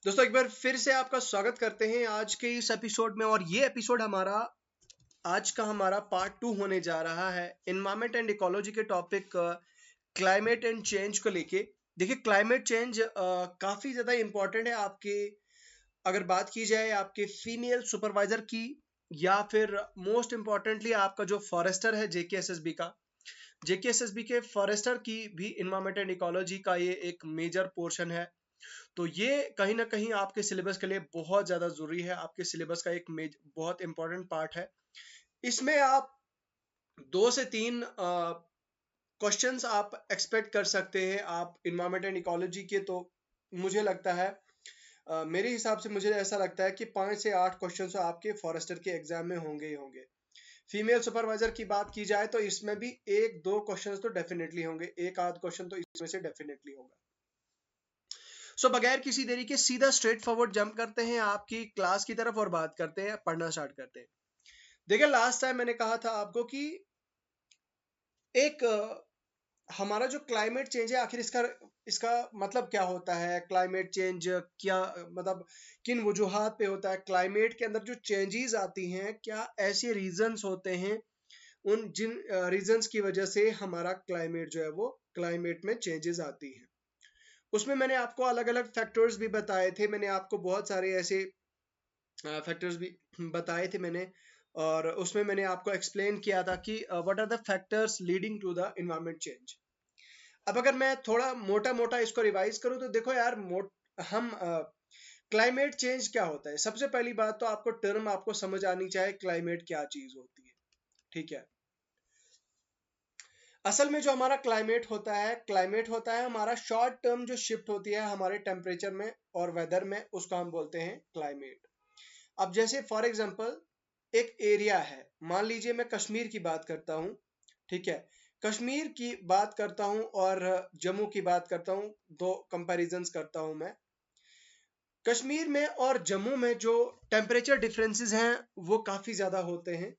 दोस्तों एक बार फिर से आपका स्वागत करते हैं आज के इस एपिसोड में। और ये एपिसोड आज का हमारा पार्ट 2 होने जा रहा है एनवायरमेंट एंड इकोलॉजी के टॉपिक क्लाइमेट एंड चेंज को लेके। देखिए, क्लाइमेट चेंज काफ़ी ज़्यादा इम्पोर्टेंट है आपके, अगर बात की जाए आपके फीमेल सुपरवाइजर की, या फिर मोस्ट इम्पॉर्टेंटली आपका जो फॉरेस्टर है जेकेएसएसबी का, जेकेएसएसबी के फॉरेस्टर की भी एनवायरमेंट एंड इकोलॉजी का ये एक मेजर पोर्शन है। तो ये कहीं ना कहीं आपके सिलेबस के लिए बहुत ज़्यादा ज़रूरी है, आपके सिलेबस का एक बहुत इंपॉर्टेंट पार्ट है। इसमें आप 2 से 3 क्वेश्चंस आप एक्सपेक्ट कर सकते हैं आप इन्वायरमेंट एंड इकोलॉजी के। तो मुझे लगता है मेरे हिसाब से मुझे ऐसा लगता है कि 5 से 8 क्वेश्चंस आपके फॉरेस्टर के एग्जाम में होंगे ही होंगे। फीमेल सुपरवाइजर की बात की जाए तो इसमें भी 1-2 क्वेश्चंस तो डेफिनेटली होंगे, एक आध क्वेश्चन तो इसमें से डेफिनेटली होगा। सो बगैर किसी देरी के सीधा स्ट्रेट फॉरवर्ड जंप करते हैं आपकी क्लास की तरफ और बात करते हैं, पढ़ना स्टार्ट करते हैं। देखिए, लास्ट टाइम मैंने कहा था आपको कि एक हमारा जो क्लाइमेट चेंज है, आखिर इसका मतलब क्या होता है, क्लाइमेट चेंज क्या मतलब किन वजूहात पे होता है, क्लाइमेट के अंदर जो चेंजेस आती हैं क्या ऐसे रीजंस होते हैं, उन जिन रीजंस की वजह से हमारा क्लाइमेट जो है वो क्लाइमेट में चेंजेस आती हैं। उसमें मैंने आपको अलग अलग फैक्टर्स भी बताए थे, मैंने आपको बहुत सारे ऐसे फैक्टर्स भी बताए थे मैंने, और उसमें मैंने आपको एक्सप्लेन किया था कि what are the factors leading to the environment change. अब अगर मैं थोड़ा मोटा मोटा इसको रिवाइज करूं तो देखो यार, हम क्लाइमेट चेंज क्या होता है। सबसे पहली बात तो आपको टर्म आपको समझ आनी चाहिए, क्लाइमेट क्या चीज होती है। ठीक है, असल में जो हमारा क्लाइमेट होता है हमारा शॉर्ट टर्म जो शिफ्ट होती है हमारे टेम्परेचर में और वेदर में, उसको हम बोलते हैं क्लाइमेट। अब जैसे फॉर एग्जांपल एक एरिया है, मान लीजिए मैं कश्मीर की बात करता हूँ। ठीक है, कश्मीर की बात करता हूँ और जम्मू की बात करता हूँ, दो कंपैरिजंस करता हूँ मैं। कश्मीर में और जम्मू में जो टेम्परेचर डिफरेंसेस हैं वो काफ़ी ज़्यादा होते हैं।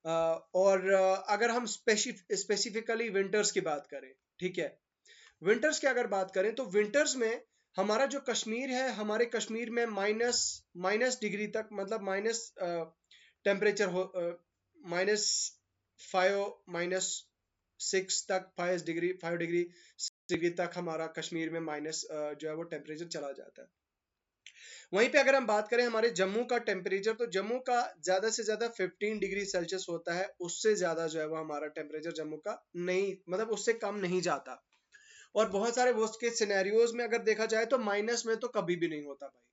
और अगर हम स्पेसिफिकली विंटर्स की बात करें, ठीक है, विंटर्स की अगर बात करें तो विंटर्स में हमारा जो कश्मीर है, हमारे कश्मीर में माइनस डिग्री तक, मतलब माइनस टेम्परेचर हो, -5 -6 तक, 5 डिग्री तक हमारा कश्मीर में माइनस जो है वो टेम्परेचर चला जाता है। वहीं पे अगर हम बात करें हमारे जम्मू का टेम्परेचर, तो जम्मू का ज़्यादा से ज़्यादा 15 डिग्री सेल्सियस होता है, उससे ज़्यादा जो है वो हमारा टेम्परेचर जम्मू का नहीं, मतलब उससे कम नहीं जाता। और बहुत सारे वर्स्ट केस सिनेरियोज में अगर देखा जाए तो माइनस में तो कभी भी नहीं होता भाई।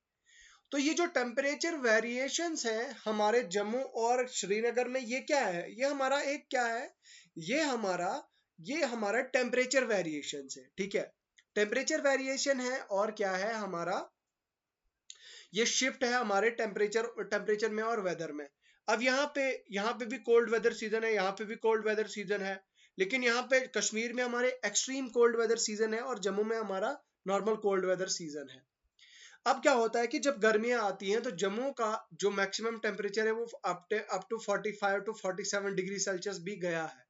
तो ये जो टेम्परेचर वेरिएशंस हैं हमारे जम्मू और श्रीनगर में, ये क्या है, ये हमारा एक क्या है, ये हमारा टेम्परेचर वेरिएशंस है। ठीक है, टेम्परेचर वेरिएशन है और क्या है हमारा, ये शिफ्ट है हमारे टेम्परेचर में और वेदर में। अब यहाँ पे भी कोल्ड वेदर सीजन है, यहाँ पे भी कोल्ड वेदर सीजन है, लेकिन यहाँ पे कश्मीर में हमारे एक्सट्रीम कोल्ड वेदर सीजन है और जम्मू में हमारा नॉर्मल कोल्ड वेदर सीजन है। अब क्या होता है कि जब गर्मियां आती हैं तो जम्मू का जो मैक्सिमम टेम्परेचर है वो up to 45 to 47 degree Celsius भी गया है।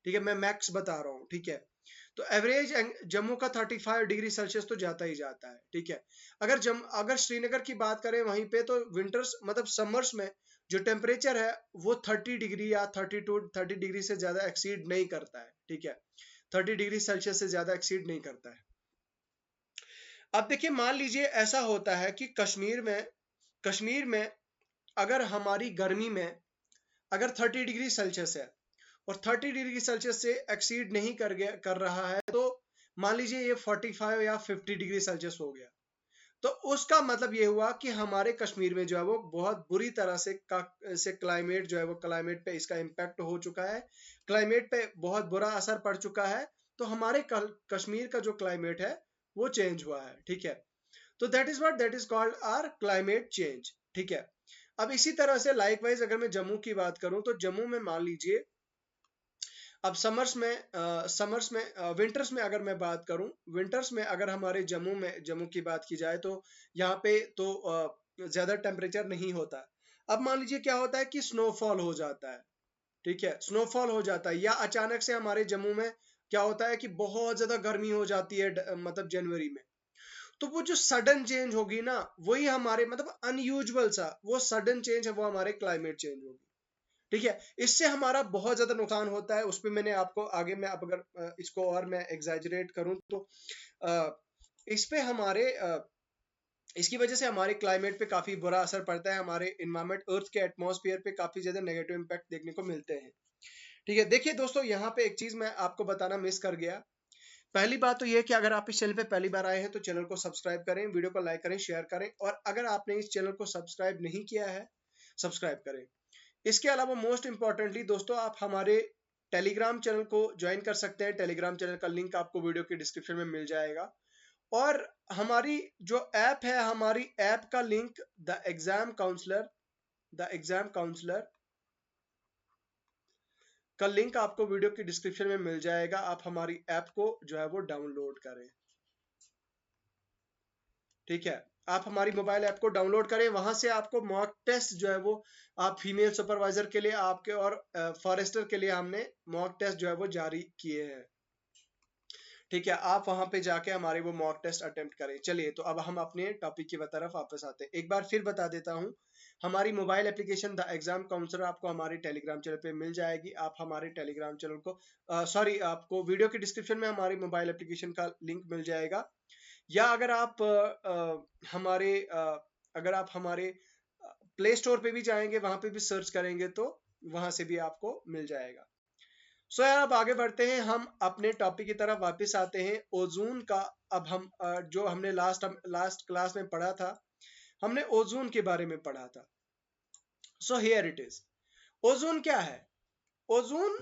ठीक है, मैं मैक्स बता रहा हूँ। ठीक है, तो एवरेज जम्मू का 35 डिग्री सेल्सियस तो जाता ही जाता है। ठीक है, अगर श्रीनगर की बात करें वहीं पे, तो विंटर्स मतलब समर्स में जो टेम्परेचर है वो 30 डिग्री या 30 डिग्री से ज़्यादा एक्सीड नहीं करता है। ठीक है, 30 डिग्री सेल्सियस से ज़्यादा एक्सीड नहीं करता है। अब देखिए, मान लीजिए ऐसा होता है कि कश्मीर में अगर हमारी गर्मी में अगर 30 डिग्री सेल्सियस है और 30 डिग्री सेल्सियस से एक्सीड नहीं कर रहा है, तो मान लीजिए ये 45 या 50 डिग्री सेल्सियस हो गया, तो उसका मतलब ये हुआ कि हमारे कश्मीर में जो है वो बहुत बुरी तरह से क्लाइमेट जो है वो क्लाइमेट पे इसका इम्पैक्ट हो चुका है, क्लाइमेट पे बहुत बुरा असर पड़ चुका है। तो हमारे कश्मीर का जो क्लाइमेट है वो चेंज हुआ है। ठीक है, तो that is called our climate change. ठीक है, अब इसी तरह से लाइकवाइज अगर मैं जम्मू की बात करूं तो जम्मू में मान लीजिए अब समर्स में विंटर्स में अगर मैं बात करूं, विंटर्स में अगर हमारे जम्मू की बात की जाए तो यहाँ पे तो ज़्यादा टेम्परेचर नहीं होता। अब मान लीजिए क्या होता है कि स्नोफॉल हो जाता है। ठीक है, स्नोफॉल हो जाता है, या अचानक से हमारे जम्मू में क्या होता है कि बहुत ज्यादा गर्मी हो जाती है मतलब जनवरी में, तो वो जो सडन चेंज होगी ना, वही हमारे मतलब अनयूजुअल सा वो सडन चेंज है, वो हमारे क्लाइमेट चेंज होगी। ठीक है, इससे हमारा बहुत ज्यादा नुकसान होता है। उस पर मैंने आपको आगे में, अब अगर इसको और मैं एग्जैजरेट करूं तो इस पे हमारे इसकी वजह से हमारे क्लाइमेट पे काफी बुरा असर पड़ता है, हमारे इन्वायरमेंट अर्थ के एटमॉस्फेयर पे काफी ज्यादा नेगेटिव इंपैक्ट देखने को मिलते हैं। ठीक है, देखिए दोस्तों, यहाँ पे एक चीज मैं आपको बताना मिस कर गया। पहली बात तो ये है कि अगर आप इस चैनल पे पहली बार आए हैं तो चैनल को सब्सक्राइब करें, वीडियो को लाइक करें, शेयर करें, और अगर आपने इस चैनल को सब्सक्राइब नहीं किया है, सब्सक्राइब करें। इसके अलावा मोस्ट इंपॉर्टेंटली दोस्तों, आप हमारे टेलीग्राम चैनल को ज्वाइन कर सकते हैं। टेलीग्राम चैनल का लिंक आपको वीडियो के डिस्क्रिप्शन में मिल जाएगा। और हमारी जो ऐप है, हमारी ऐप का लिंक द एग्जाम काउंसलर का लिंक आपको वीडियो की डिस्क्रिप्शन में मिल जाएगा। आप हमारी ऐप को जो है वो डाउनलोड करें। ठीक है, आप हमारी मोबाइल ऐप को डाउनलोड करें, वहां से आपको मॉक टेस्ट जो है वो, आप फीमेल सुपरवाइजर के लिए आपके और फॉरेस्टर के लिए हमने मॉक टेस्ट जो है वो जारी किए हैं। ठीक है, आप वहां पे जाके हमारे वो मॉक टेस्ट अटेम्प्ट करें। चलिए, तो अब हम अपने टॉपिक की तरफ वापस आते हैं। एक बार फिर बता देता हूँ, हमारी mobile application the exam counsellor आपको हमारे टेलीग्राम चैनल पे मिल जाएगी। आप हमारे टेलीग्राम चैनल को सॉरी, आपको वीडियो के डिस्क्रिप्शन में हमारी मोबाइल एप्लीकेशन का लिंक मिल जाएगा, या अगर आप हमारे प्ले स्टोर पे भी जाएंगे, वहां पे भी सर्च करेंगे तो वहां से भी आपको मिल जाएगा। सो यार, अब आगे बढ़ते हैं, हम अपने टॉपिक की तरफ वापस आते हैं, ओजोन का। अब हम जो हमने लास्ट क्लास में पढ़ा था, हमने ओजोन के बारे में पढ़ा था। So here it is, ozone क्या है? ओजोन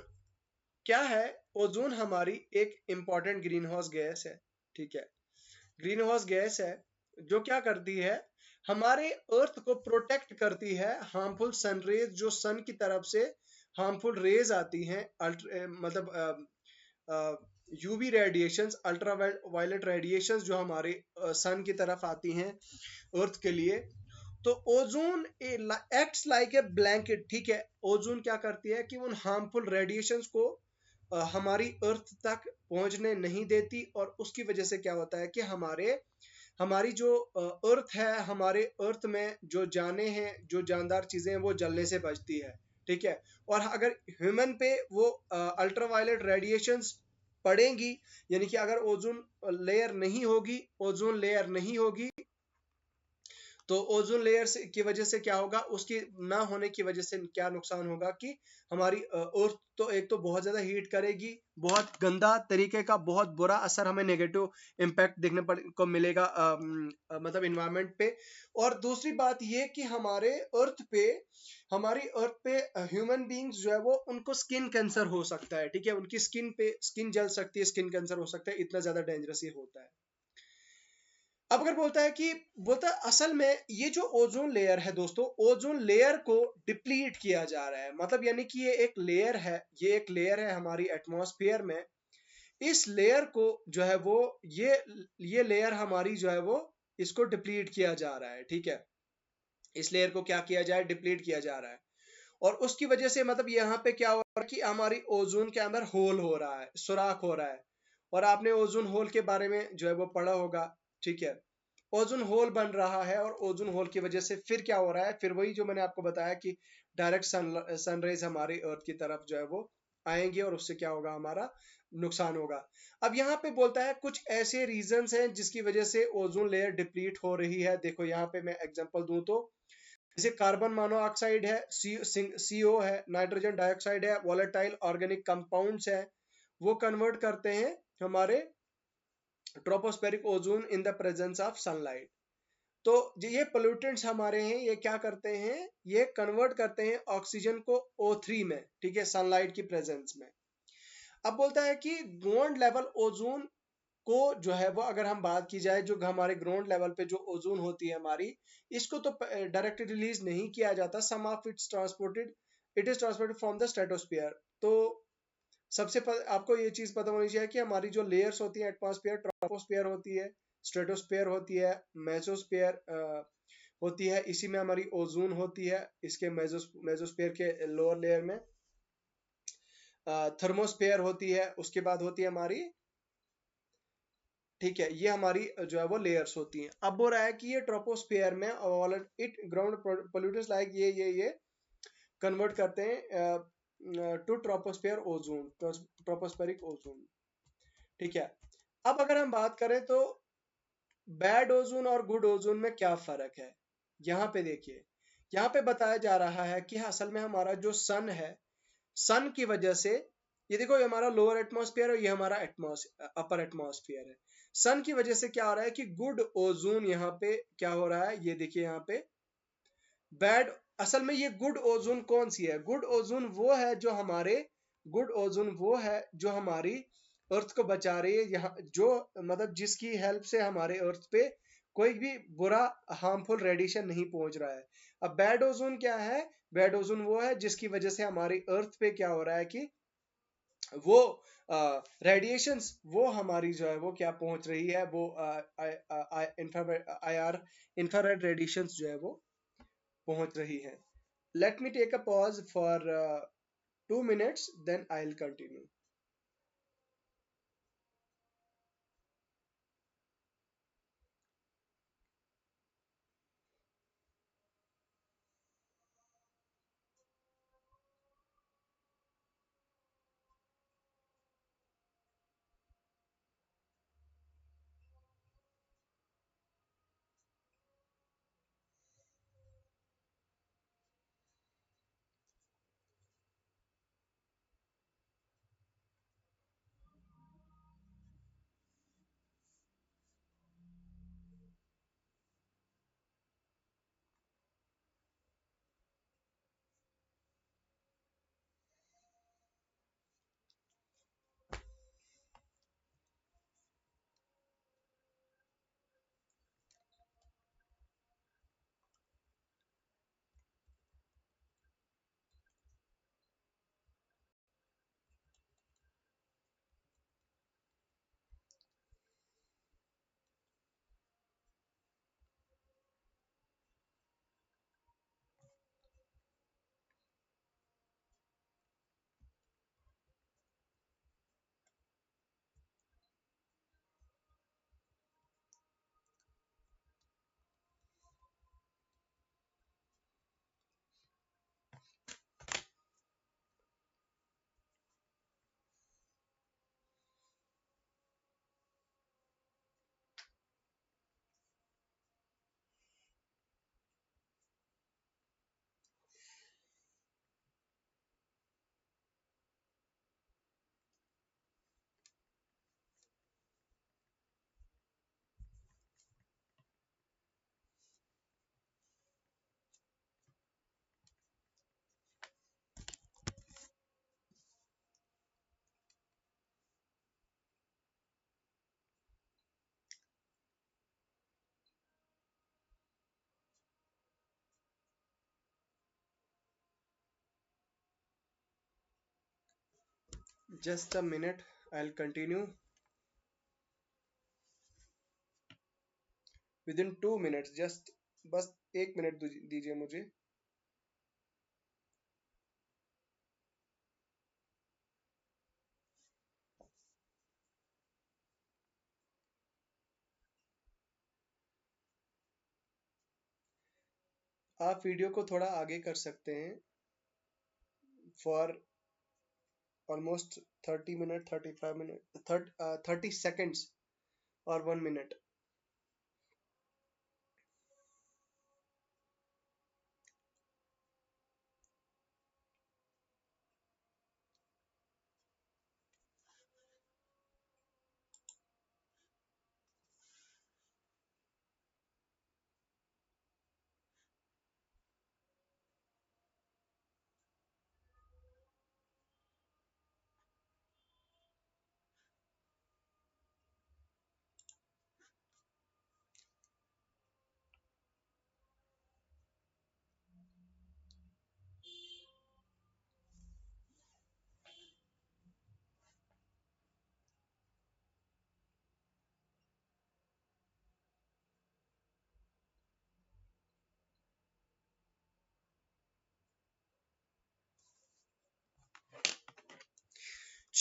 क्या है? ओजोन हमारी एक इंपॉर्टेंट ग्रीन हाउस गैस है। ठीक है, ग्रीन हाउस गैस है जो क्या करती है, हमारे अर्थ को प्रोटेक्ट करती है हार्मफुल सनरेज, जो सन की तरफ से हार्मफुल रेज आती हैं, मतलब UV radiations, ultra violet radiations जो हमारे सन की तरफ आती हैं अर्थ के लिए। तो ozone acts like a blanket. ठीक है, ओजोन क्या करती है कि उन हार्मफुल रेडिएशंस को हमारी अर्थ तक पहुंचने नहीं देती, और उसकी वजह से क्या होता है कि हमारी जो अर्थ है, हमारे अर्थ में जो जाने हैं, जो जानदार चीजें हैं, वो जलने से बचती है। ठीक है, और अगर ह्यूमन पे वो अल्ट्रावायलेट रेडिएशंस पड़ेंगी, यानी कि अगर ओजोन लेयर नहीं होगी, ओजोन लेयर नहीं होगी, तो ओजोन लेयर की वजह से क्या होगा, उसकी ना होने की वजह से क्या नुकसान होगा कि हमारी अर्थ तो एक तो बहुत ज्यादा हीट करेगी, बहुत गंदा तरीके का, बहुत बुरा असर, हमें नेगेटिव इम्पैक्ट देखने को मिलेगा मतलब इन्वायरमेंट पे। और दूसरी बात ये कि हमारी अर्थ पे ह्यूमन बींग्स जो है वो, उनको स्किन कैंसर हो सकता है। ठीक है, उनकी स्किन जल सकती है, स्किन कैंसर हो सकता है, इतना ज्यादा डेंजरस ये होता है। अब अगर बोलता है असल में ये जो ओजोन लेयर है दोस्तों, ओजोन लेयर को डिप्लीट किया जा रहा है, मतलब यानी कि ये एक लेयर है हमारी एटमॉस्फेयर में। इस लेयर को जो है वो, ये लेयर हमारी जो है वो, इसको डिप्लीट किया जा रहा है। ठीक है, इस लेयर को क्या किया जाए, डिप्लीट किया जा रहा है। और उसकी वजह से मतलब यहाँ पे क्या हो रहा है कि हमारी ओजोन के अंदर होल हो रहा है, सुराख हो रहा है। और आपने ओजोन होल के बारे में जो है वो पढ़ा होगा। ठीक है, ओजोन होल बन रहा है, और ओजोन होल की वजह से फिर क्या हो रहा है, फिर वही जो मैंने आपको बताया कि डायरेक्ट सनरेज हमारी अर्थ की तरफ जो है वो आएंगे, और उससे क्या होगा, हमारा नुकसान होगा। अब यहाँ पे बोलता है कुछ ऐसे रीजंस हैं जिसकी वजह से ओजोन लेयर डिप्लीट हो रही है। देखो यहाँ पे मैं एग्जांपल दूं तो, जैसे कार्बन मोनोऑक्साइड है, सीओ है, नाइट्रोजन डाइऑक्साइड है, वोलेटाइल ऑर्गेनिक कंपाउंड्स है, वो कन्वर्ट करते हैं हमारे tropospheric ozone in the presence of sunlight. तो ये पोल्यूटेंट्स हमारे हैं, ये क्या करते हैं, ये कन्वर्ट करते हैं ऑक्सीजन को O3 में। ठीक है, सनलाइट की प्रेजेंस में। अब बोलता है कि ग्राउंड लेवल ओजोन को जो है वो, अगर हम बात की जाए, जो हमारे ग्राउंड लेवल पे जो ओजोन होती है हमारी, इसको तो डायरेक्ट रिलीज नहीं किया जाता। Some of it is transported from the stratosphere. तो आपको ये चीज पता होनी चाहिए कि हमारी जो लेयर्स होती है एटमॉस्फेयर, ट्रोपोस्फीयर होती है, स्ट्रेटोस्फीयर होती है, मेसोस्फीयर होती है, इसी में हमारी ओजोन होती है, इसके मेसोस्फीयर के लोअर लेयर में। थर्मोस्फेयर होती है, उसके बाद होती है हमारी, ठीक है, ये हमारी जो है वो लेयर्स होती हैं। अब हो रहा है कि ये ट्रोपोस्फेयर में all it ground polluters like ये कन्वर्ट करते हैं to troposphere ozone, tropospheric ozone, ठीक है। अब अगर हम बात करें तो बैड ओजोन और गुड ओजोन में क्या फर्क है, यहाँ पे देखिए, यहाँ पे बताया जा रहा है कि असल में हमारा जो सन है, सन की वजह से, ये देखो ये हमारा लोअर एटमॉस्फेयर और ये हमारा अपर एटमॉस्फेयर है। सन की वजह से क्या हो रहा है कि गुड ओजोन यहाँ पे क्या हो रहा है, ये देखिए यहाँ पे बैड, असल में ये गुड ओजोन कौन सी है, गुड ओजोन वो है जो हमारे, गुड ओजोन वो है जो हमारी अर्थ को बचा रही है, यहाँ जो मतलब जिसकी हेल्प से हमारे अर्थ पे कोई भी बुरा हार्मफुल रेडिएशन नहीं पहुंच रहा है। अब बैड ओजोन क्या है, बैड ओजोन वो है जिसकी वजह से हमारी अर्थ पे क्या हो रहा है कि वो रेडिएशंस वो हमारी जो है वो क्या पहुंच रही है, वो इंफ्रारेड इंफ्रारेड रेडिएशंस जो है वो पहुंच रही है। Let me take a pause for 2 minutes, then I will continue. Just a minute, I will continue within 2 minutes, just बस 1 मिनट दीजिए मुझे। आप वीडियो को थोड़ा आगे कर सकते हैं for almost 30 minute, 35 minute, 30 seconds और 1 मिनट।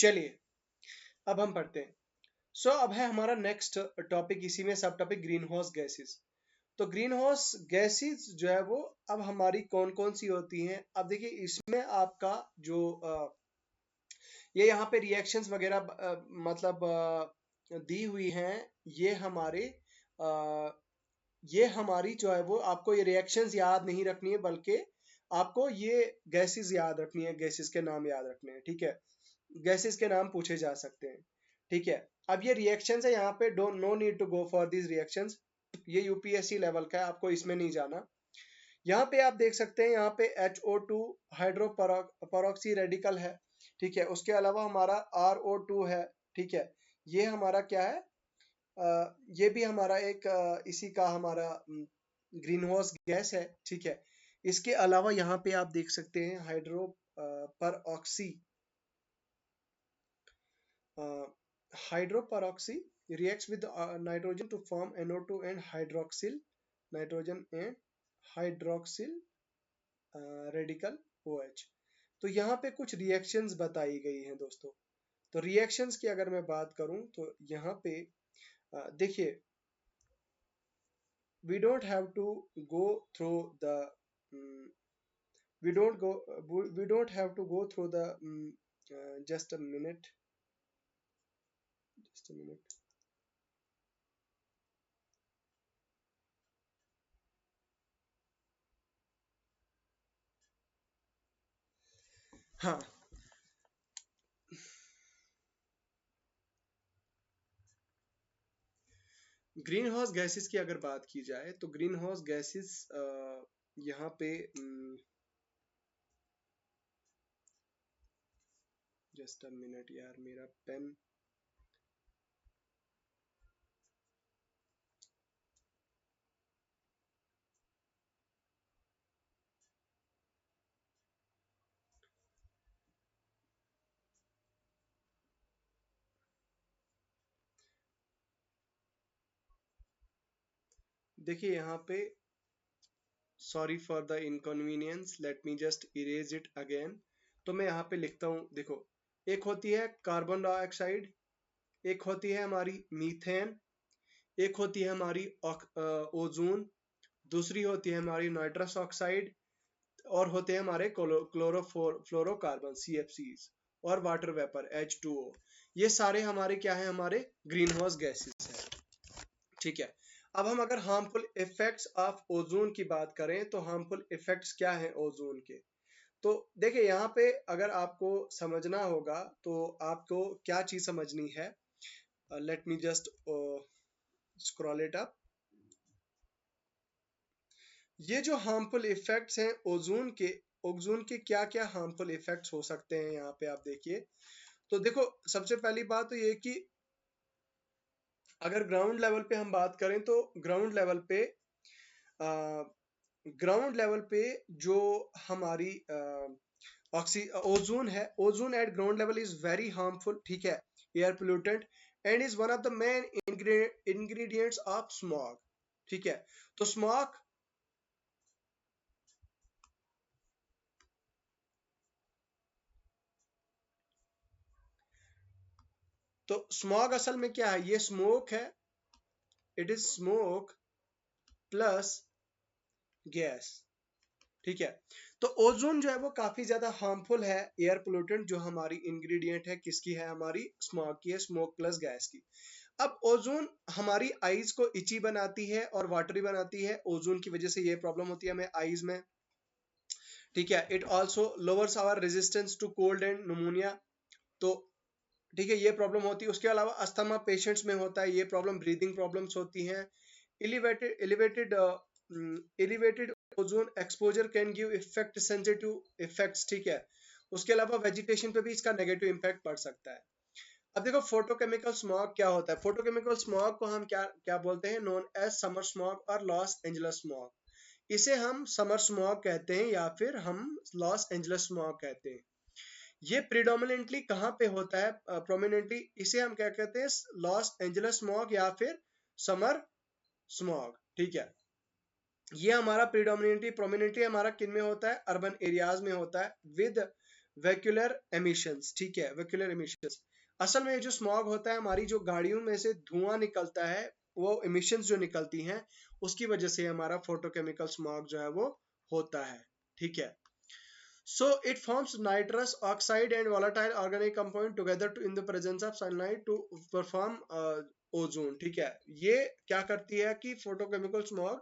चलिए अब हम पढ़ते हैं। अब है हमारा नेक्स्ट टॉपिक, इसी में सब टॉपिक ग्रीन हाउस गैसेस। तो ग्रीन हाउस गैसेस जो है वो अब हमारी कौन कौन सी होती हैं। अब देखिए इसमें आपका जो ये यहाँ पे रिएक्शंस वगैरह मतलब दी हुई हैं। ये हमारे अ, ये हमारी जो है वो आपको ये रिएक्शंस याद नहीं रखनी है, बल्कि आपको ये गैसेस याद रखनी है, गैसेस के नाम याद रखने हैं। ठीक है, गैसेस के नाम पूछे जा सकते हैं। ठीक है, अब ये रिएक्शंस है, यहाँ पे don't no need to go for these reactions. ये यूपीएससी लेवल का है, आपको इसमें नहीं जाना। यहाँ पे आप देख सकते हैं, यहाँ पे HO2 हाइड्रोपरॉक्सी रेडिकल है। ठीक है, उसके अलावा हमारा RO2 है। ठीक है, ये हमारा क्या है, ये भी हमारा एक इसी का हमारा ग्रीन हाउस गैस है। ठीक है, इसके अलावा यहाँ पे आप देख सकते हैं पर oxy हाइड्रोपरॉक्सी reacts with nitrogen to form NO2 and hydroxyl nitrogen and hydroxyl radical OH। तो यहाँ पे कुछ रिएक्शंस बताई गई हैं दोस्तों। तो रिएक्शंस की अगर मैं बात करूं तो यहाँ पे देखिए, we don't have to go through the we don't have to go through the just a minute, just a minute। हाँ, ग्रीन हाउस गैसेस की अगर बात की जाए तो ग्रीन हाउस गैसेस यहाँ पे जस्ट अ मिनट यार, मेरा पेन। देखिए यहाँ पे, sorry for the inconvenience, let me just erase it again. तो मैं यहाँ पे लिखता हूँ, देखो, एक होती है कार्बन डाइऑक्साइड, एक होती है हमारी मीथेन, एक होती है हमारी ओजोन, दूसरी होती है हमारी नाइट्रस ऑक्साइड, और होते हैं हमारे क्लोरोफ्लोरोकार्बन CFCs, और वाटर वेपर H2O। ये सारे हमारे क्या है, हमारे ग्रीन हाउस गैसेस हैं। ठीक है, अब हम अगर हार्मफुल इफेक्ट्स ऑफ ओजोन की बात करें तो हार्मफुल इफेक्ट्स क्या हैं ओजोन के। तो देखिए यहाँ पे अगर आपको समझना होगा तो आपको क्या चीज समझनी है। Let me just scroll it up. ये जो हार्मफुल इफेक्ट्स हैं ओजोन के क्या क्या हार्मफुल इफेक्ट्स हो सकते हैं, यहाँ पे आप देखिए। तो देखो, सबसे पहली बात तो ये कि अगर ग्राउंड लेवल पे हम बात करें तो ग्राउंड लेवल पे जो हमारी ओजोन है, ozone eight ground level is very harmful. ठीक है, air pollutant and is one of the main ingredients of smog. ठीक है, तो स्मॉग, तो स्मॉग असल में क्या है, ये स्मोक है, it is smoke plus gas. ठीक है, तो ओजोन जो है वो काफी ज्यादा हार्मफुल है, एयर पोल्यूटेंट जो हमारी इंग्रेडिएंट है किसकी है, हमारी स्मॉग की है, स्मोक प्लस गैस की। अब ओजोन हमारी आईज को इची बनाती है और वाटरी बनाती है, ओजोन की वजह से ये प्रॉब्लम होती है हमें आईज में। ठीक है, it also lowers our resistance to cold and pneumonia. तो ठीक है, ये प्रॉब्लम होती है। उसके अलावा अस्थमा पेशेंट्स में होता है ये प्रॉब्लम, ब्रीदिंग प्रॉब्लम्स होती हैं। Elevated elevated ozone exposure can give effect sensitive effects. ठीक है, उसके अलावा वेजिटेशन पे भी इसका नेगेटिव इम्पैक्ट पड़ सकता है। अब देखो, फोटोकेमिकल स्मॉग क्या होता है। फोटोकेमिकल स्मॉग को हम क्या क्या बोलते हैं, नोन एज समर स्मॉग और लॉस एंजलस स्मॉग। इसे हम समर स्मॉग कहते हैं या फिर हम लॉस एंजलस स्मॉग कहते हैं। ये प्रिडोमिनेंटली कहाँ पे होता है, प्रोमिनेंटली इसे हम क्या कहते हैं, लॉस एंजलस स्मॉग या फिर समर स्मॉग। ठीक है, ये हमारा प्रोमिनेंटली हमारा किन में होता है, अर्बन एरियाज में होता है, विद वेक्यूलर एमिशंस, ठीक है, वेक्यूलर एमिशंस। असल में ये जो स्मॉग होता है, हमारी जो गाड़ियों में से धुआं निकलता है, वो एमिशंस जो निकलती हैं उसकी वजह से हमारा फोटोकेमिकल स्मॉग जो है वो होता है, ठीक है। So it forms nitrous oxide and volatile organic compound together in the presence of sunlight to perform ozone, ठीक है। ये क्या करती है कि फोटोकेमिकल स्मॉग,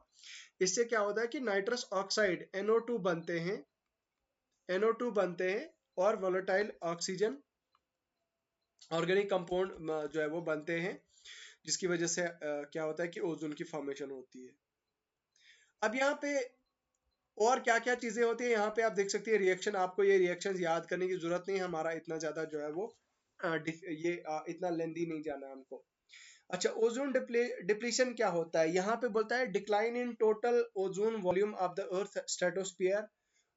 इससे क्या होता है कि नाइट्रस ऑक्साइड NO2 बनते हैं, NO2 बनते हैं और वोलेटाइल ऑक्सीजन ऑर्गेनिक कंपाउंड जो है वो बनते हैं, जिसकी वजह से क्या होता है कि ओजोन की फॉर्मेशन होती है। अब यहाँ पे और क्या क्या चीजें होती है, यहाँ पे आप देख सकते हैं रिएक्शन, आपको ये रिएक्शंस याद करने की जरूरत नहीं है, हमारा इतना ज्यादा जो है वो इतना लेंदी नहीं जाना है हमको। अच्छा, ओजोन डिप्लीशन क्या होता है, यहाँ पे बोलता है decline in total ozone volume of the earth stratosphere.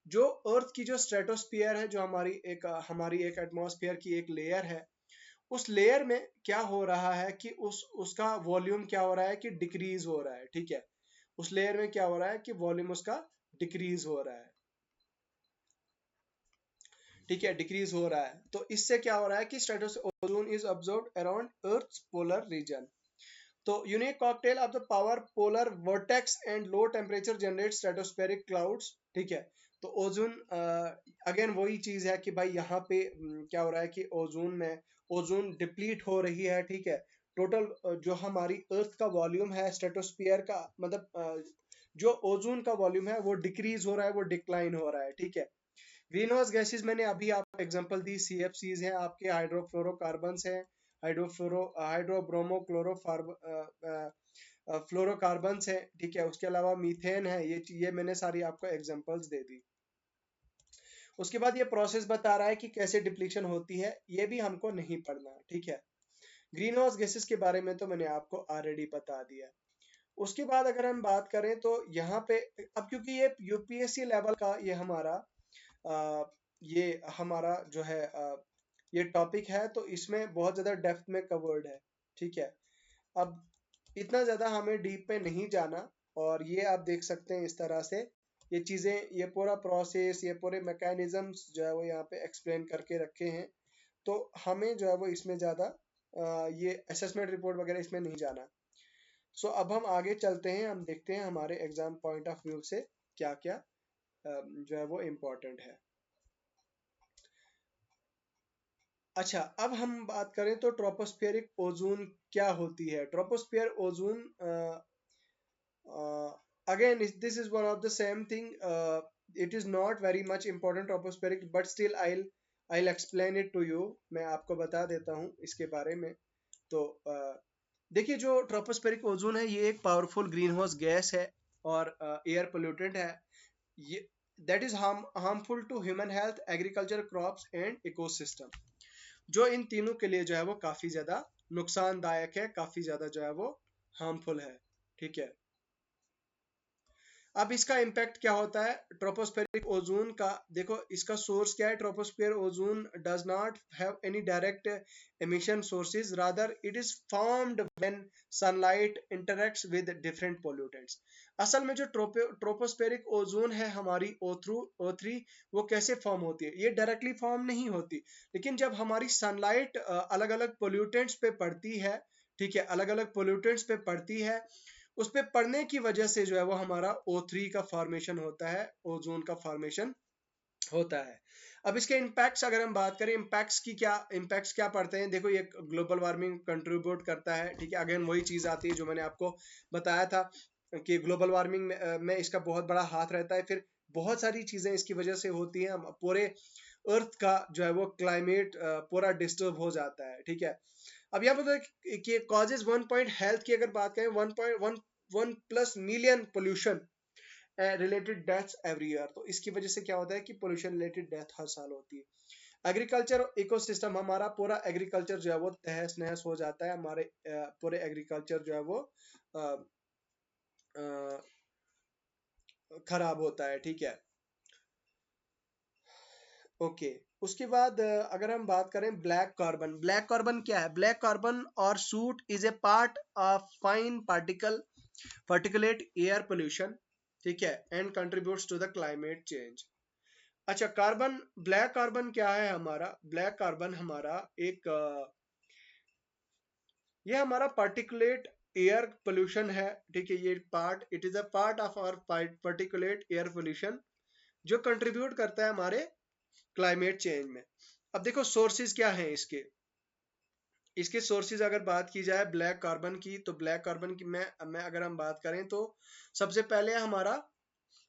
जो अर्थ की जो स्ट्रेटोस्फीयर है, जो हमारी एक एटमॉस्फेयर की एक लेयर है, उस लेयर में क्या हो रहा है कि उसका वॉल्यूम क्या हो रहा है कि डिक्रीज हो रहा है, ठीक है। उस लेयर में क्या हो रहा है कि वॉल्यूम उसका डिक्रीज हो रहा है, ठीक है, डिक्रीज हो रहा है। तो इससे क्या हो रहा है कि stratospheric ozone is observed around earth's polar region. तो unique cocktail of the power polar vortex and low temperature generate stratospheric clouds, ठीक है। तो ओजोन अगेन वही चीज है कि भाई यहाँ पे क्या हो रहा है कि ओजोन डिप्लीट हो रही है, ठीक है। टोटल जो हमारी अर्थ का वॉल्यूम है स्ट्रेटोस्फीयर का, मतलब जो ओजोन का वॉल्यूम है वो डिक्रीज हो रहा है, वो डिक्लाइन हो रहा है, ठीक है। ग्रीन हाउस गैसेज मैंने अभी आपको एग्जांपल दी, CFCs हैं आपके, हाइड्रोफ्लोरोकार्बन्स हैं, हाइड्रोब्रोमो फ्लोरोकार्बन्स हैं, ठीक है। उसके अलावा मीथेन है, ये मैंने सारी आपको एग्जांपल्स दे दी। उसके बाद ये प्रोसेस बता रहा है कि कैसे डिप्लीशन होती है, ये भी हमको नहीं पढ़ना, ठीक है। ग्रीन हाउस गैसेज के बारे में तो मैंने आपको ऑलरेडी बता दिया। उसके बाद अगर हम बात करें तो यहाँ पे, अब क्योंकि ये UPSC लेवल का ये हमारा जो है ये टॉपिक है, तो इसमें बहुत ज़्यादा डेप्थ में कवर्ड है, ठीक है। अब इतना ज़्यादा हमें डीप पे नहीं जाना, और ये आप देख सकते हैं इस तरह से ये चीज़ें, ये पूरा प्रोसेस, ये पूरे मैकेनिज्म्स जो है वो यहाँ पे एक्सप्लेन करके रखे हैं। तो हमें जो है वो इसमें ज़्यादा ये असेसमेंट रिपोर्ट वगैरह इसमें नहीं जाना। सो अब हम आगे चलते हैं, हम देखते हैं हमारे एग्जाम पॉइंट ऑफ व्यू से क्या क्या जो है वो इम्पोर्टेंट है। अच्छा, अब हम बात करें तो ट्रोपोस्फेरिक ओजोन क्या होती है। Troposphere ozone again this is one of the same thing, it is not very much important tropospheric, but still I'll explain it to you। मैं आपको बता देता हूँ इसके बारे में। तो देखिए, जो ट्रोपोस्फेरिक ओजोन है ये एक पावरफुल ग्रीन हाउस गैस है और एयर पोल्यूटेंट है। ये that is harmful to human health, agriculture, crops and ecosystem. जो इन तीनों के लिए जो है वो काफी ज्यादा नुकसानदायक है, काफी ज्यादा जो है वो हार्मफुल है, ठीक है। अब इसका इम्पैक्ट क्या होता है ट्रोपोस्फेरिक ओजोन का, देखो इसका सोर्स क्या है। Troposphere ozone does not have any direct emission sources, rather it is formed when sunlight interacts with different pollutants. असल में जो ट्रोपोस्फेरिक ओजोन है हमारी O3, वो कैसे फॉर्म होती है, ये डायरेक्टली फॉर्म नहीं होती, लेकिन जब हमारी सनलाइट अलग अलग पोल्यूटेंट्स पे पड़ती है, ठीक है, अलग अलग पोल्यूटेंट्स पे पड़ती है, उस पे पड़ने की वजह से जो है वो हमारा O3 का फॉर्मेशन होता है, ओजोन का फॉर्मेशन होता है। अब इसके इम्पैक्ट्स अगर हम बात करें, इम्पैक्ट्स क्या पड़ते हैं, देखो ये ग्लोबल वार्मिंग कंट्रीब्यूट करता है, ठीक है। अगेन वही चीज आती है जो मैंने आपको बताया था कि ग्लोबल वार्मिंग में इसका बहुत बड़ा हाथ रहता है। फिर बहुत सारी चीजें इसकी वजह से होती हैं, पूरे अर्थ का जो है वो क्लाइमेट पूरा डिस्टर्ब हो जाता है, ठीक है। अब यहाँ पर कि कॉजेज 1 पॉइंट हेल्थ की अगर बात करें, 1.1 million pollution related deaths every year. तो इसकी वजह से क्या होता है कि पोल्यूशन रिलेटेड डेथ हर साल होती है। एग्रीकल्चर इकोसिस्टम, हमारा पूरा एग्रीकल्चर जो है वो तहस नहस हो जाता है, हमारे पूरे एग्रीकल्चर जो है वो खराब होता है, ठीक है। ओके, उसके बाद अगर हम बात करें ब्लैक कार्बन क्या है। ब्लैक कार्बन और soot is a part of fine particulate air pollution, ठीक है, and contributes to the climate change. अच्छा, कार्बन, ब्लैक कार्बन क्या है हमारा? ब्लैक कार्बन हमारा एक ये हमारा पार्टिकुलेट एयर पोल्यूशन है, ठीक है। ये part, it is a part of our particulate air pollution जो कंट्रीब्यूट करता है हमारे क्लाइमेट चेंज में। अब देखो सोर्सेज क्या हैं इसके सोर्सेज अगर बात की जाए ब्लैक कार्बन की, तो ब्लैक कार्बन की मैं अगर हम बात करें तो सबसे पहले हमारा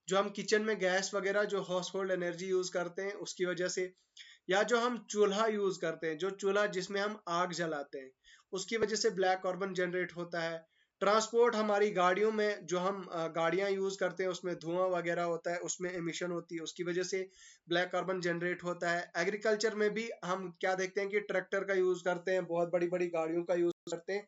जो हम किचन में गैस वगैरह जो हाउस होल्ड एनर्जी यूज करते हैं उसकी वजह से, या जो हम चूल्हा यूज करते हैं, जो चूल्हा जिसमें हम आग जलाते हैं, उसकी वजह से ब्लैक कार्बन जनरेट होता है। ट्रांसपोर्ट, हमारी गाड़ियों में जो हम गाड़ियां यूज करते हैं उसमें धुआं वगैरह होता है, उसमें एमिशन होती है, उसकी वजह से ब्लैक कार्बन जनरेट होता है। एग्रीकल्चर में भी हम क्या देखते हैं कि ट्रैक्टर का यूज करते हैं, बहुत बड़ी बड़ी गाड़ियों का यूज करते हैं,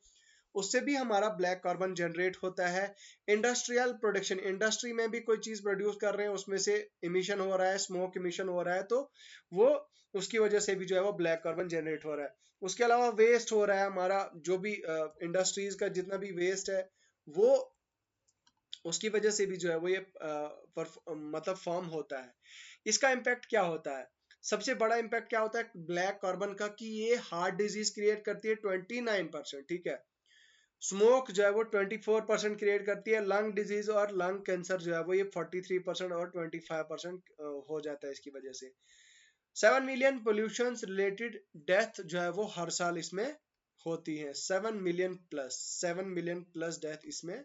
उससे भी हमारा ब्लैक कार्बन जनरेट होता है। इंडस्ट्रियल प्रोडक्शन, इंडस्ट्री में भी कोई चीज प्रोड्यूस कर रहे हैं उसमें से इमिशन हो रहा है, स्मोक इमिशन हो रहा है, तो वो उसकी वजह से भी जो है वो ब्लैक कार्बन जनरेट हो रहा है। उसके अलावा वेस्ट हो रहा है हमारा, जो भी इंडस्ट्रीज का जितना भी वेस्ट है वो उसकी वजह से भी जो है वो ये मतलब फॉर्म होता है। इसका इम्पैक्ट क्या होता है? सबसे बड़ा इम्पैक्ट क्या होता है ब्लैक कार्बन का कि ये हार्ट डिजीज क्रिएट करती है 29%, ठीक है। स्मोक जो है वो 24% क्रिएट करती है। लंग डिजीज और लंग कैंसर जो है वो ये 43% और 25% हो जाता है इसकी वजह से। 7 मिलियन पोल्यूशन रिलेटेड डेथ जो है वो हर साल इसमें होती है। 7 मिलियन प्लस डेथ इसमें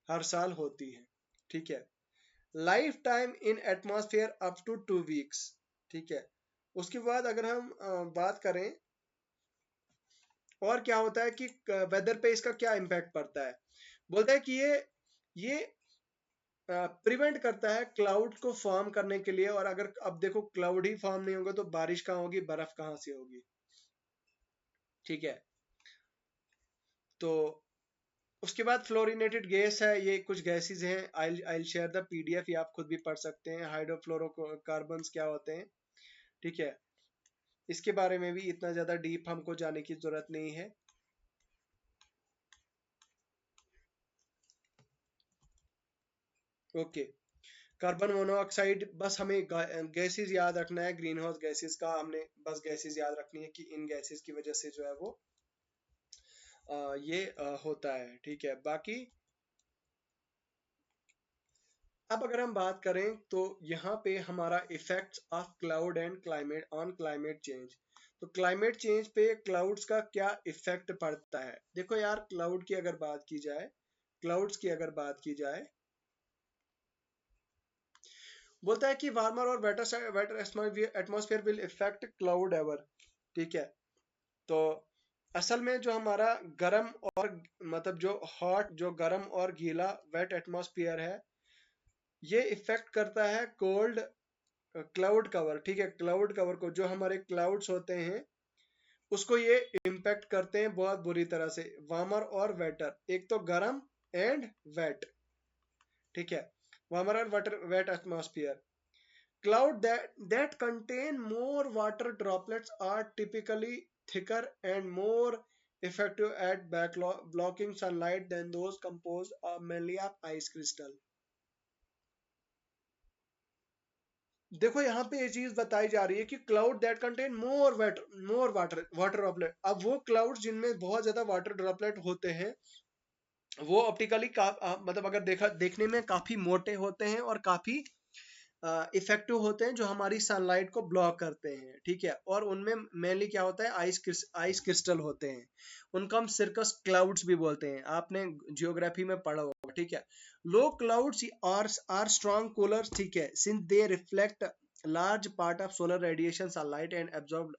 हर साल होती है, ठीक है। Lifetime in atmosphere up to 2 weeks, ठीक है। उसके बाद अगर हम बात करें और क्या होता है कि वेदर पे इसका क्या इम्पैक्ट पड़ता है, बोलता है कि ये प्रिवेंट करता है क्लाउड को फॉर्म करने के लिए। और अगर अब देखो क्लाउड ही फॉर्म नहीं होगा तो बारिश कहाँ होगी, बर्फ कहाँ से होगी, ठीक है। तो उसके बाद फ्लोरिनेटेड गैस है, ये कुछ गैसेस हैं। आई शेयर द पीडीएफ, ये आप खुद भी पढ़ सकते हैं। हाइड्रोफ्लोरोकार्बन्स क्या होते हैं, ठीक है। इसके बारे में भी इतना ज्यादा डीप हमको जाने की जरूरत नहीं है। ओके, कार्बन मोनोऑक्साइड, बस हमें गैसेस याद रखना है, ग्रीन हाउस गैसेस का हमने बस गैसेस याद रखनी है कि इन गैसेस की वजह से जो है वो ये होता है, ठीक है। बाकी अब अगर हम बात करें तो यहाँ पे हमारा effects of cloud and climate on climate change. तो क्लाइमेट चेंज पे क्लाउड्स का क्या इफेक्ट पड़ता है? देखो यार, क्लाउड की अगर बात की जाए, क्लाउड्स की अगर बात की जाए, बोलता है कि वार्मर और waiter atmosphere will effect cloud ever, ठीक है। तो असल में जो हमारा गर्म और मतलब जो हॉट, जो गर्म और गीला वेट एटमॉस्फेयर है, ये इफेक्ट करता है कोल्ड क्लाउड कवर, ठीक है। क्लाउड कवर को, जो हमारे क्लाउड्स होते हैं उसको ये इम्पेक्ट करते हैं बहुत बुरी तरह से। वार्मर और वेटर, एक तो गर्म एंड वेट, ठीक है। वार्मर और water weight atmosphere. Cloud that contain more water droplets are typically thicker and more effective at blocking sunlight than those composed mainly of ice crystal. देखो यहाँ पे ये चीज बताई जा रही है कि cloud that contain more water droplet. अब वो क्लाउड जिनमें बहुत ज्यादा वाटर ड्रॉपलेट होते हैं वो ऑप्टिकली मतलब अगर देखने में काफी मोटे होते हैं और काफी इफेक्टिव होते हैं, जो हमारी सनलाइट को ब्लॉक करते हैं, ठीक है। और उनमें मेनली क्या होता है, आइस क्रिस्टल होते हैं। उनको हम सर्कस क्लाउड्स भी बोलते हैं, आपने जियोग्राफी में पढ़ा होगा, ठीक है। लो क्लाउड्स आर स्ट्रॉन्ग कूलर्स, ठीक है, since they reflect large part of solar radiation sunlight and absorb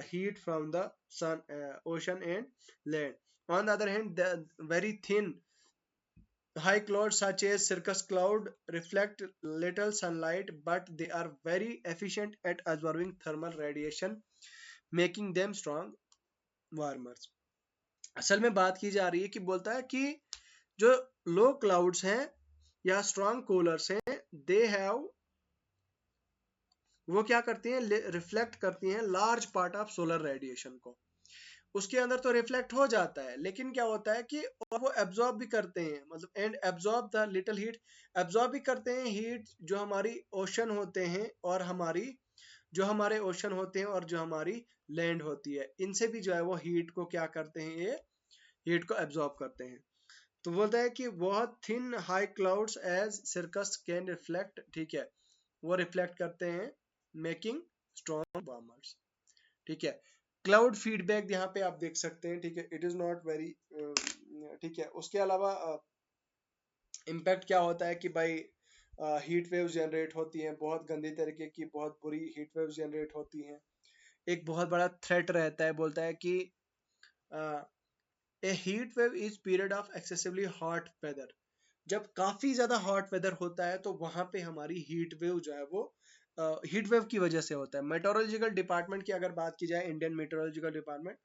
heat from the sun, ocean and land. On the other hand, the very thin high clouds such as cirrus cloud reflect little sunlight, but they are very efficient at absorbing thermal radiation, making them strong warmers. असल में बात की जा रही है कि बोलता है कि जो लो क्लाउड्स हैं या स्ट्रॉन्ग कूलर्स हैं, दे हैव, वो क्या करती हैं, रिफ्लेक्ट करती हैं large part of solar radiation को। उसके अंदर तो रिफ्लेक्ट हो जाता है, लेकिन क्या होता है कि और वो एब्जॉर्ब भी करते हैं, मतलब and absorb the little heat, absorb भी करते हैं हीट जो हमारी ओशन होते हैं और हमारी जो हमारे ओशन होते हैं और जो हमारी लैंड होती है, इनसे भी जो है वो हीट को क्या करते हैं, ये हीट को एब्जॉर्ब करते हैं। तो बोलता है कि बहुत thin high clouds as cirrus can reflect, ठीक है, वो रिफ्लेक्ट करते हैं मेकिंग स्ट्रॉन्ग वार्मर्स, ठीक है। क्लाउड फीडबैक यहाँ पे आप देख सकते हैं, ठीक है, इट इज नॉट वेरी, ठीक है। उसके अलावा इम्पैक्ट क्या होता है कि भाई हीट वेव्स जनरेट होती हैं, बहुत गंदी तरीके की बहुत बुरी हीट वेव्स जनरेट होती हैं। एक बहुत बड़ा थ्रेट रहता है, बोलता है कि a heat wave is period of excessively hot weather, जब काफी ज्यादा हॉट वेदर होता है तो वहां पे हमारी हीट वेव जो है वो हीट वेव की वजह से होता है। मेट्रोलॉजिकल डिपार्टमेंट की अगर बात की जाए, इंडियन मेट्रोलॉजिकल डिपार्टमेंट,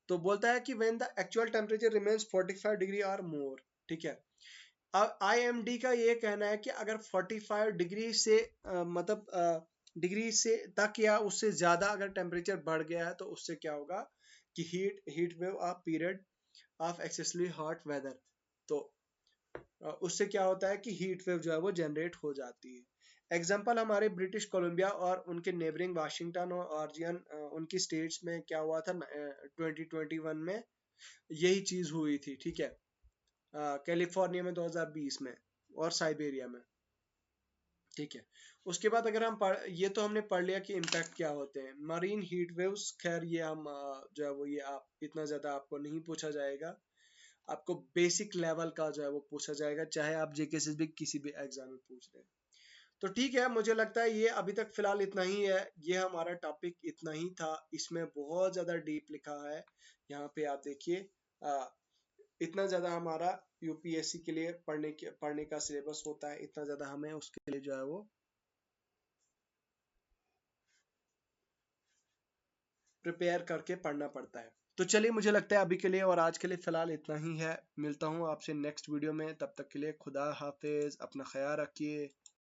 तो बोलता है कि when the actual temperature remains 45 degree और मोर, ठीक है। अब IMD का ये कहना है कि अगर 45 डिग्री से मतलब डिग्री से तक या उससे ज्यादा अगर टेम्परेचर बढ़ गया है तो उससे क्या होगा कि heat wave of period of excessively hot weather, तो उससे क्या होता है कि हीट वेव जो है वो जनरेट हो जाती है। एग्जाम्पल हमारे ब्रिटिश कोलंबिया और उनके नेबरिंग वाशिंगटन और ऑर्जियन, उनकी स्टेट्स में क्या हुआ था 2021 में यही चीज हुई थी, ठीक है। कैलिफोर्निया में 2020 में और साइबेरिया में, ठीक है। उसके बाद अगर हम ये तो हमने पढ़ लिया कि इम्पैक्ट क्या होते हैं मरीन हीट वेव्स, खैर ये हम जो है वो ये आप इतना ज्यादा आपको नहीं पूछा जाएगा, आपको बेसिक लेवल का जो है वो पूछा जाएगा, चाहे आप जेके से भी किसी भी एग्जाम में पूछ रहे हैं। तो ठीक है, मुझे लगता है ये अभी तक फिलहाल इतना ही है, ये हमारा टॉपिक इतना ही था। इसमें बहुत ज्यादा डीप लिखा है, यहाँ पे आप देखिए, इतना ज्यादा हमारा यूपीएससी के लिए पढ़ने का सिलेबस होता है, इतना ज्यादा हमें उसके लिए जो है वो प्रिपेयर करके पढ़ना पड़ता है। तो चलिए, मुझे लगता है अभी के लिए और आज के लिए फिलहाल इतना ही है। मिलता हूँ आपसे नेक्स्ट वीडियो में, तब तक के लिए खुदा हाफिज, अपना ख्याल रखिए।